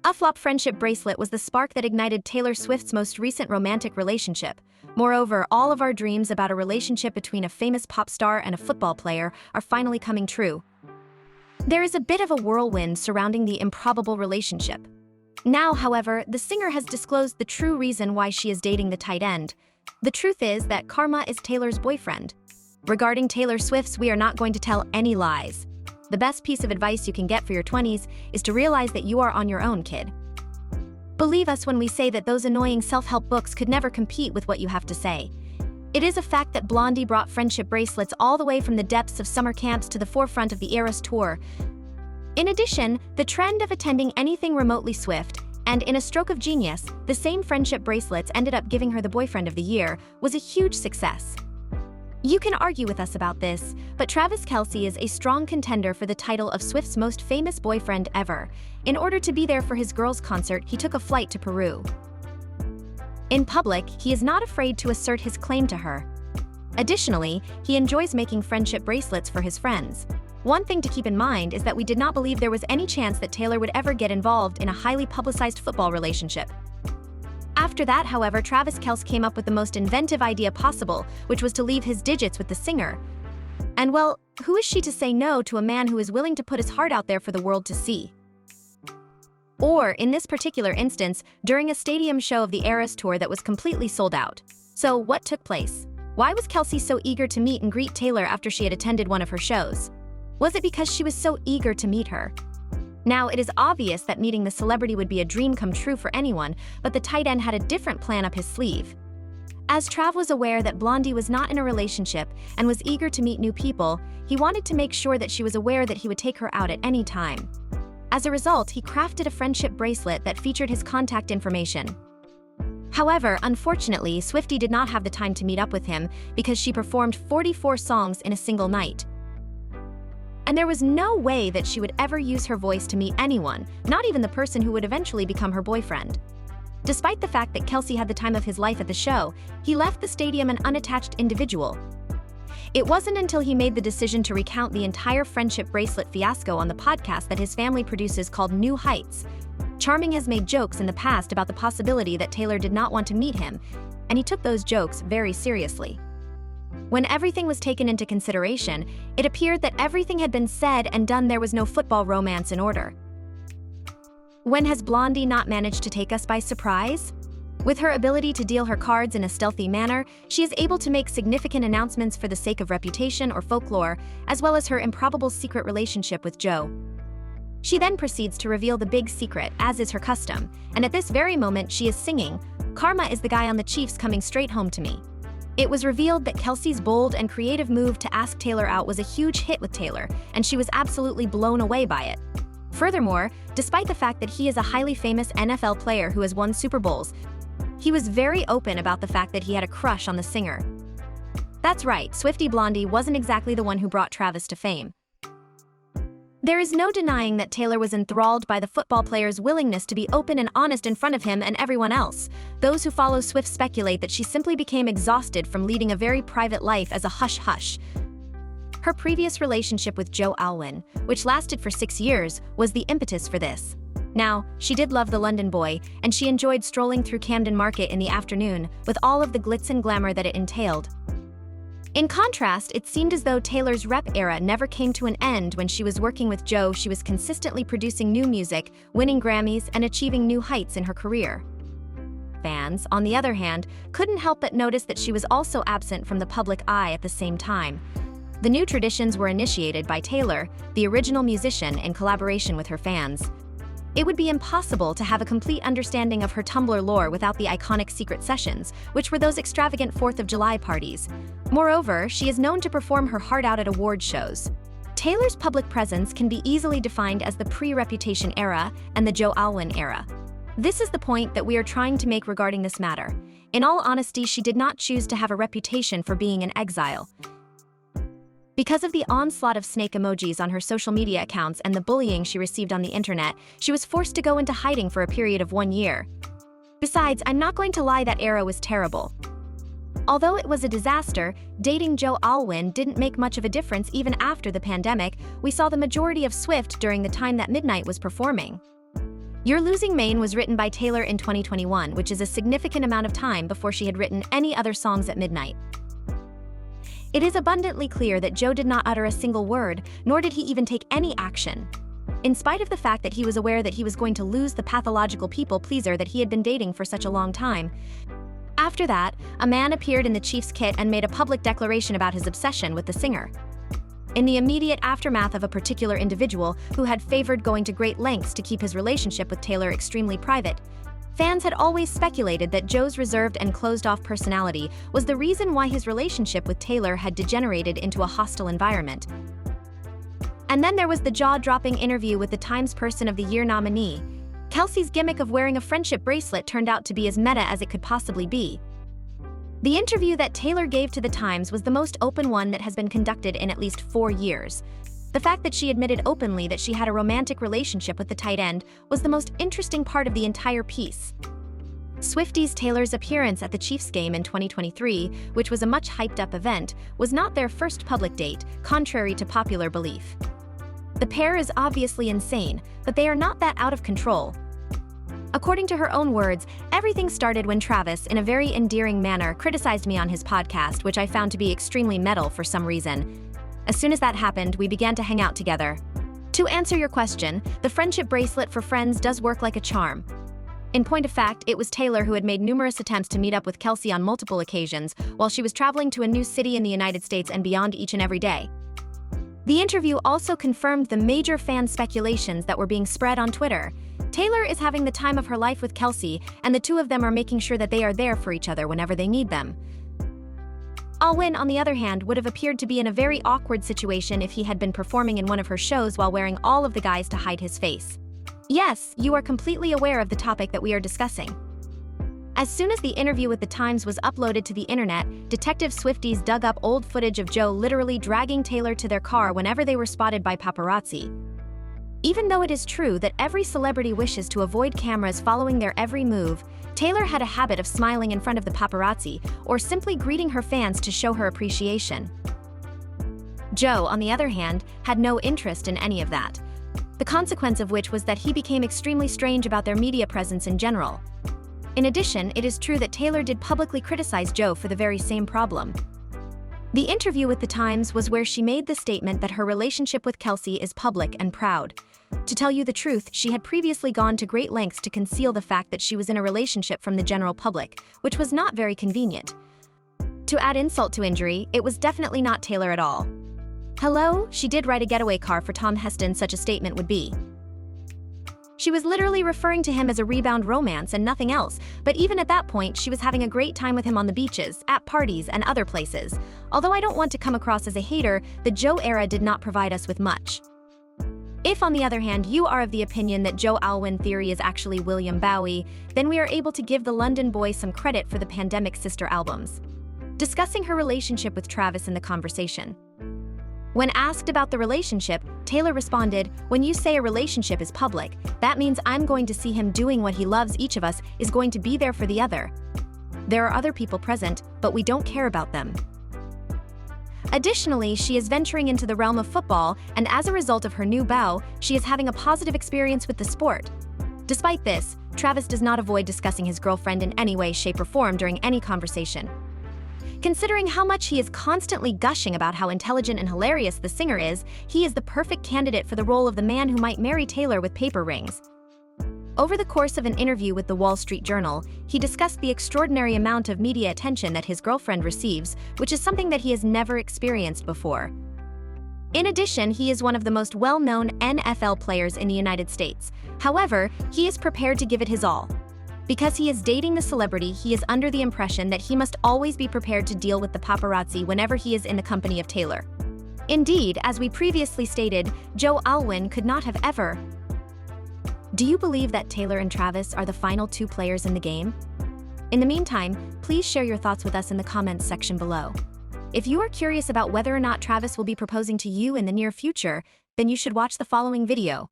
A flop friendship bracelet was the spark that ignited Taylor Swift's most recent romantic relationship. Moreover, all of our dreams about a relationship between a famous pop star and a football player are finally coming true. There is a bit of a whirlwind surrounding the improbable relationship. Now, however, the singer has disclosed the true reason why she is dating the tight end. The truth is that Karma is Taylor's boyfriend. Regarding Taylor Swift's, we are not going to tell any lies. The best piece of advice you can get for your 20s is to realize that you are on your own, kid. Believe us when we say that those annoying self-help books could never compete with what you have to say. It is a fact that Blondie brought friendship bracelets all the way from the depths of summer camps to the forefront of the Eras Tour. In addition, the trend of attending anything remotely Swift, and in a stroke of genius, the same friendship bracelets ended up giving her the boyfriend of the year, was a huge success. You can argue with us about this, but Travis Kelce is a strong contender for the title of Swift's most famous boyfriend ever. In order to be there for his girls' concert, he took a flight to Peru. In public, he is not afraid to assert his claim to her. Additionally, he enjoys making friendship bracelets for his friends. One thing to keep in mind is that we did not believe there was any chance that Taylor would ever get involved in a highly publicized football relationship. After that, however, Travis Kelce came up with the most inventive idea possible, which was to leave his digits with the singer. And well, who is she to say no to a man who is willing to put his heart out there for the world to see? Or, in this particular instance, during a stadium show of the Eras Tour that was completely sold out. So, what took place? Why was Kelce so eager to meet and greet Taylor after she had attended one of her shows? Was it because she was so eager to meet her? Now, it is obvious that meeting the celebrity would be a dream come true for anyone, but the tight end had a different plan up his sleeve. As Trav was aware that Blondie was not in a relationship and was eager to meet new people, he wanted to make sure that she was aware that he would take her out at any time. As a result, he crafted a friendship bracelet that featured his contact information. However, unfortunately, Swiftie did not have the time to meet up with him because she performed 44 songs in a single night. And there was no way that she would ever use her voice to meet anyone, not even the person who would eventually become her boyfriend. Despite the fact that Kelce had the time of his life at the show, he left the stadium an unattached individual. It wasn't until he made the decision to recount the entire friendship bracelet fiasco on the podcast that his family produces called New Heights. Charming has made jokes in the past about the possibility that Taylor did not want to meet him, and he took those jokes very seriously. When everything was taken into consideration, it appeared that everything had been said and done. There was no football romance in order. When has Blondie not managed to take us by surprise? With her ability to deal her cards in a stealthy manner, she is able to make significant announcements for the sake of reputation or folklore, as well as her improbable secret relationship with Joe. She then proceeds to reveal the big secret, as is her custom, and at this very moment she is singing, "Karma is the guy on the Chiefs coming straight home to me." It was revealed that Kelce's bold and creative move to ask Taylor out was a huge hit with Taylor, and she was absolutely blown away by it. Furthermore, despite the fact that he is a highly famous NFL player who has won Super Bowls, he was very open about the fact that he had a crush on the singer. That's right, Swiftie Blondie wasn't exactly the one who brought Travis to fame. There is no denying that Taylor was enthralled by the football player's willingness to be open and honest in front of him and everyone else. Those who follow Swift speculate that she simply became exhausted from leading a very private life as a hush-hush. Her previous relationship with Joe Alwyn, which lasted for 6 years, was the impetus for this. Now, she did love the London boy, and she enjoyed strolling through Camden Market in the afternoon, with all of the glitz and glamour that it entailed. In contrast, it seemed as though Taylor's rep era never came to an end. When she was working with Joe, she was consistently producing new music, winning Grammys, and achieving new heights in her career. Fans, on the other hand, couldn't help but notice that she was also absent from the public eye at the same time. The new traditions were initiated by Taylor, the original musician, in collaboration with her fans. It would be impossible to have a complete understanding of her Tumblr lore without the iconic secret sessions, which were those extravagant 4th of July parties. Moreover, she is known to perform her heart out at award shows. Taylor's public presence can be easily defined as the pre-Reputation era and the Joe Alwyn era. This is the point that we are trying to make regarding this matter. In all honesty, she did not choose to have a reputation for being in exile. Because of the onslaught of snake emojis on her social media accounts and the bullying she received on the internet, she was forced to go into hiding for a period of 1 year. Besides, I'm not going to lie, that era was terrible. Although it was a disaster, dating Joe Alwyn didn't make much of a difference. Even after the pandemic, we saw the majority of Swift during the time that Midnight was performing. You're Losing Maine was written by Taylor in 2021, which is a significant amount of time before she had written any other songs at midnight. It is abundantly clear that Joe did not utter a single word, nor did he even take any action. In spite of the fact that he was aware that he was going to lose the pathological people pleaser that he had been dating for such a long time. After that, a man appeared in the Chiefs kit and made a public declaration about his obsession with the singer. In the immediate aftermath of a particular individual who had favored going to great lengths to keep his relationship with Taylor extremely private, fans had always speculated that Joe's reserved and closed-off personality was the reason why his relationship with Taylor had degenerated into a hostile environment. And then there was the jaw-dropping interview with the Times Person of the Year nominee. Kelce's gimmick of wearing a friendship bracelet turned out to be as meta as it could possibly be. The interview that Taylor gave to the Times was the most open one that has been conducted in at least 4 years. The fact that she admitted openly that she had a romantic relationship with the tight end was the most interesting part of the entire piece. Swifties Taylor's appearance at the Chiefs game in 2023, which was a much hyped-up event, was not their first public date, contrary to popular belief. The pair is obviously insane, but they are not that out of control. According to her own words, everything started when Travis, in a very endearing manner, criticized me on his podcast, which I found to be extremely metal for some reason. As soon as that happened, we began to hang out together. To answer your question, the friendship bracelet for friends does work like a charm. In point of fact, it was Taylor who had made numerous attempts to meet up with Kelce on multiple occasions while she was traveling to a new city in the United States and beyond each and every day. The interview also confirmed the major fan speculations that were being spread on Twitter. Taylor is having the time of her life with Kelce, and the two of them are making sure that they are there for each other whenever they need them. Alwyn, on the other hand, would have appeared to be in a very awkward situation if he had been performing in one of her shows while wearing all of the guys to hide his face. Yes, you are completely aware of the topic that we are discussing. As soon as the interview with the Times was uploaded to the internet, Detective Swifties dug up old footage of Joe literally dragging Taylor to their car whenever they were spotted by paparazzi. Even though it is true that every celebrity wishes to avoid cameras following their every move, Taylor had a habit of smiling in front of the paparazzi or simply greeting her fans to show her appreciation. Joe, on the other hand, had no interest in any of that. The consequence of which was that he became extremely strange about their media presence in general. In addition, it is true that Taylor did publicly criticize Joe for the very same problem. The interview with the Times was where she made the statement that her relationship with Kelce is public and proud. To tell you the truth, she had previously gone to great lengths to conceal the fact that she was in a relationship from the general public, which was not very convenient. To add insult to injury, it was definitely not Taylor at all. Hello, she did ride a getaway car for Tom Heston, such a statement would be. She was literally referring to him as a rebound romance and nothing else, but even at that point, she was having a great time with him on the beaches, at parties, and other places. Although I don't want to come across as a hater, the Joe era did not provide us with much. If, on the other hand, you are of the opinion that Joe Alwyn theory is actually William Bowie, then we are able to give the London boy some credit for the Pandemic sister albums. Discussing her relationship with Travis in the conversation. When asked about the relationship, Taylor responded, "When you say a relationship is public, that means I'm going to see him doing what he loves. Each of us is going to be there for the other. There are other people present, but we don't care about them." Additionally, she is venturing into the realm of football, and as a result of her new bow, she is having a positive experience with the sport. Despite this, Travis does not avoid discussing his girlfriend in any way, shape, or form during any conversation. Considering how much he is constantly gushing about how intelligent and hilarious the singer is, he is the perfect candidate for the role of the man who might marry Taylor with paper rings. Over the course of an interview with the Wall Street Journal, he discussed the extraordinary amount of media attention that his girlfriend receives, which is something that he has never experienced before. In addition, he is one of the most well-known NFL players in the United States. However, he is prepared to give it his all. Because he is dating the celebrity, he is under the impression that he must always be prepared to deal with the paparazzi whenever he is in the company of Taylor. Indeed, as we previously stated, Joe Alwyn could not have ever. Do you believe that Taylor and Travis are the final two players in the game? In the meantime, please share your thoughts with us in the comments section below. If you are curious about whether or not Travis will be proposing to you in the near future, then you should watch the following video.